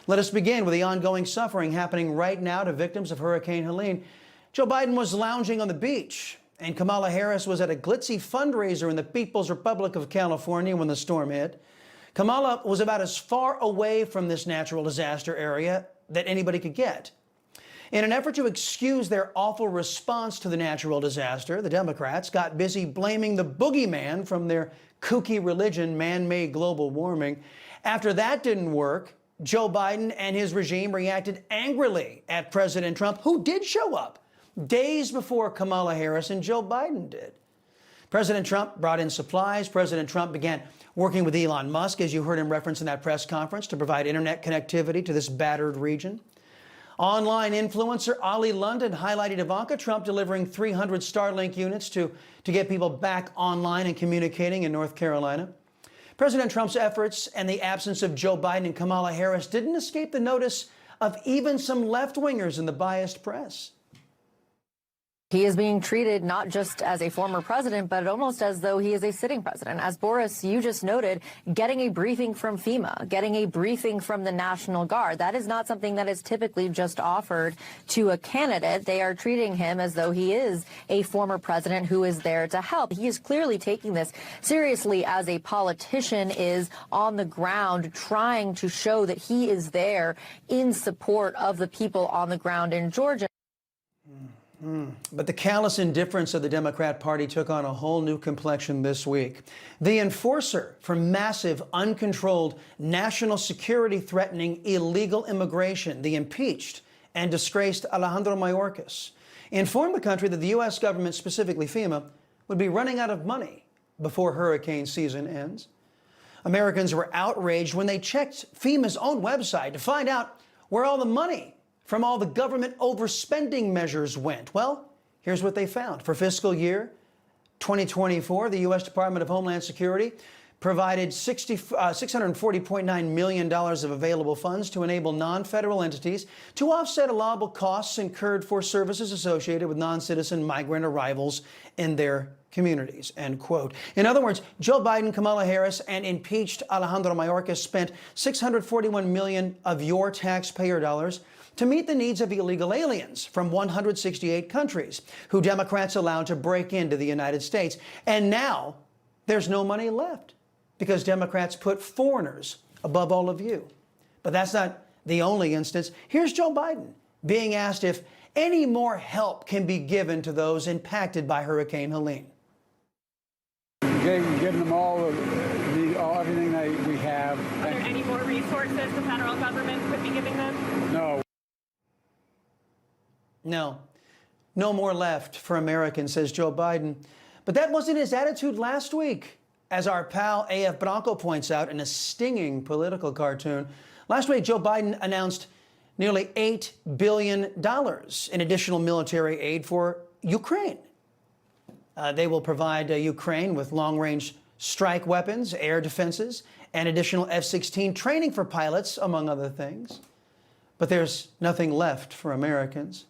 Let us begin with the ongoing suffering happening right now to victims of Hurricane Helene. Joe Biden was lounging on the beach, and Kamala Harris was at a glitzy fundraiser in the People's Republic of California when the storm hit. Kamala was about as far away from this natural disaster area that anybody could get. In an effort to excuse their awful response to the natural disaster, the Democrats got busy blaming the boogeyman from their kooky religion, man-made global warming. After that didn't work, Joe Biden and his regime reacted angrily at President Trump, who did show up days before Kamala Harris and Joe Biden did. President Trump brought in supplies. President Trump began working with Elon Musk, as you heard him reference in that press conference, to provide internet connectivity to this battered region. Online influencer Ollie London highlighted Ivanka Trump delivering 300 Starlink units to get people back online and communicating in North Carolina. President Trump's efforts and the absence of Joe Biden and Kamala Harris didn't escape the notice of even some left-wingers in the biased press. He is being treated not just as a former president, but almost as though he is a sitting president. As Boris, you just noted, getting a briefing from FEMA, getting a briefing from the National Guard. That is not something that is typically just offered to a candidate. They are treating him as though he is a former president who is there to help. He is clearly taking this seriously as a politician is on the ground, trying to show that he is there in support of the people on the ground in Georgia. But the callous indifference of the Democrat Party took on a whole new complexion this week. The enforcer for massive, uncontrolled, national security threatening illegal immigration, the impeached and disgraced Alejandro Mayorkas, informed the country that the U.S. government, specifically FEMA, would be running out of money before hurricane season ends. Americans were outraged when they checked FEMA's own website to find out where all the money from all the government overspending measures went. Well, here's what they found. For fiscal year 2024, the U.S. Department of Homeland Security provided $640.9 million of available funds to enable non-federal entities to offset allowable costs incurred for services associated with non-citizen migrant arrivals in their communities, end quote. In other words, Joe Biden, Kamala Harris, and impeached Alejandro Mayorkas spent $641 million of your taxpayer dollars to meet the needs of illegal aliens from 168 countries who Democrats allowed to break into the United States. And now there's no money left because Democrats put foreigners above all of you. But that's not the only instance. Here's Joe Biden being asked if any more help can be given to those impacted by Hurricane Helene. Giving them all everything we have. Are there any more resources the federal government could be giving them? No. No more left for Americans, says Joe Biden. But that wasn't his attitude last week, as our pal A.F. Branco points out in a stinging political cartoon. Last week, Joe Biden announced nearly $8 billion in additional military aid for Ukraine. They will provide Ukraine with long-range strike weapons, air defenses, and additional F-16 training for pilots, among other things. But there's nothing left for Americans.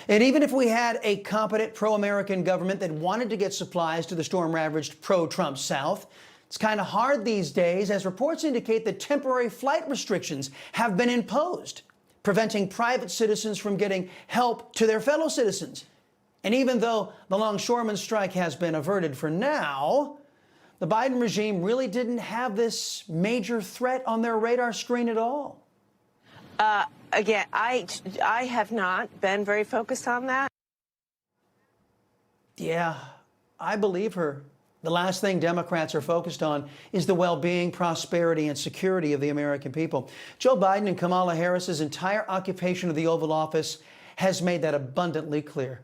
And even if we had a competent pro-American government that wanted to get supplies to the storm-ravaged pro-Trump South, it's kind of hard these days, as reports indicate that temporary flight restrictions have been imposed, preventing private citizens from getting help to their fellow citizens. And even though the longshoremen's strike has been averted for now, the Biden regime really didn't have this major threat on their radar screen at all. Again, I have not been very focused on that. Yeah, I believe her. The last thing Democrats are focused on is the well-being, prosperity, and security of the American people. Joe Biden and Kamala Harris's entire occupation of the Oval Office has made that abundantly clear.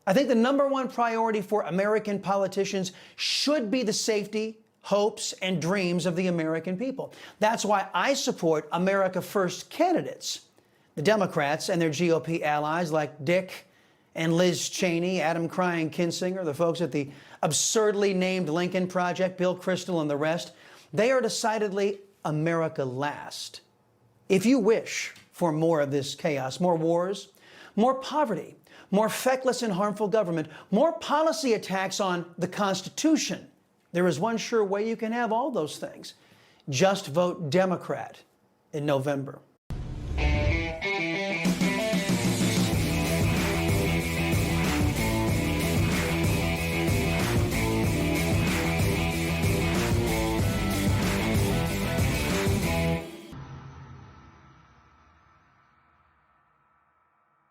I think the #1 priority for American politicians should be the safety, hopes, and dreams of the American people. That's why I support America First candidates. The Democrats and their GOP allies like Dick and Liz Cheney, Adam Crying Kinzinger, the folks at the absurdly named Lincoln Project, Bill Kristol and the rest, they are decidedly America Last. If you wish for more of this chaos, more wars, more poverty, more feckless and harmful government, more policy attacks on the Constitution, there is one sure way you can have all those things. Just vote Democrat in November.